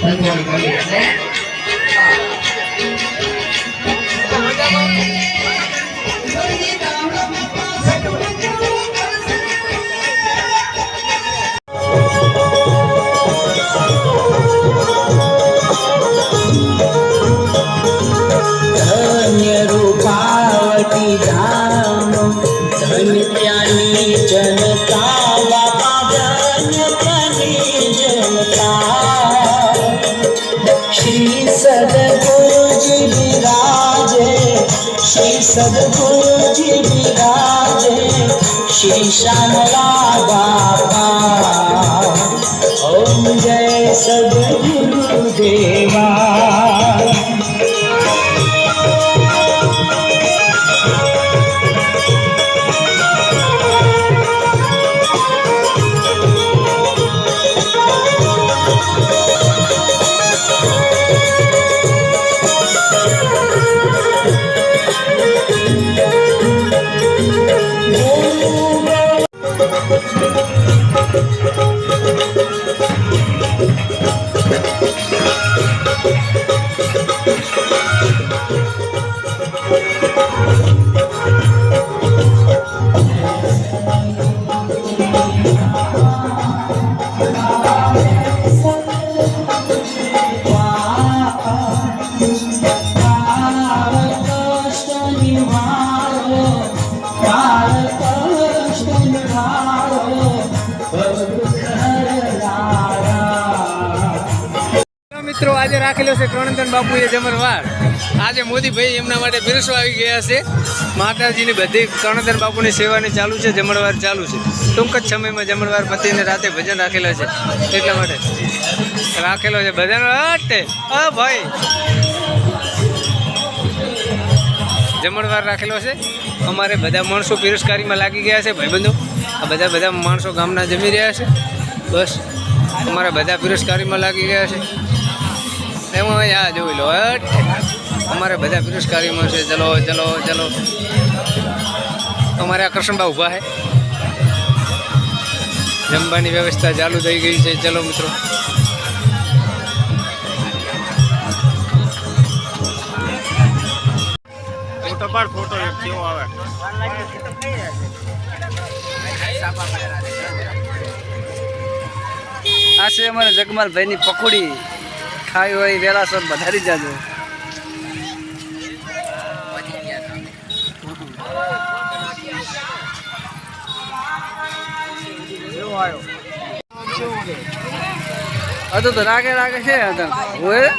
રંગોળી કરી છે सदगुरु जी विराजे श्री श्यामला बाबा ओम जय सदगुरु देवा। મિત્રો આજે રાખેલો છે કર્ણધન બાપુએ જમણવાર। આજે મોદી ભાઈ એમના માટે પીરસવા આવી ગયા છે। માતાજીની બધી કર્ણધન બાપુની સેવાની ચાલુ છે, જમણવાર ચાલુ છે। ટૂંક જ સમયમાં જમણવાર પતિને રાતે ભજન રાખેલા છે, એટલા માટે રાખેલો છે બધાનો હટે। હા ભાઈ જમણવાર રાખેલો છે। અમારે બધા માણસો પીરસકારીમાં લાગી ગયા છે ભાઈબંધો। આ બધા માણસો ગામના જમી રહ્યા છે। બસ અમારા બધા પીરસકારીમાં લાગી ગયા છે। એમાં આ જોઈ લો અમારે બધા પીરસકારીમાં છે। ચલો ચલો ચલો અમારે આકર્ષણબા ઊભા છે, જમવાની વ્યવસ્થા ચાલુ થઈ ગઈ છે। ચલો મિત્રો ફોટો પાડ, ફોટો કેવો આવે આ છે અમારા જગમાલભાઈની પકોડી। ખાવી હોય વેલાસર વધારી જાજો। તો રાગે રાગે છે હોય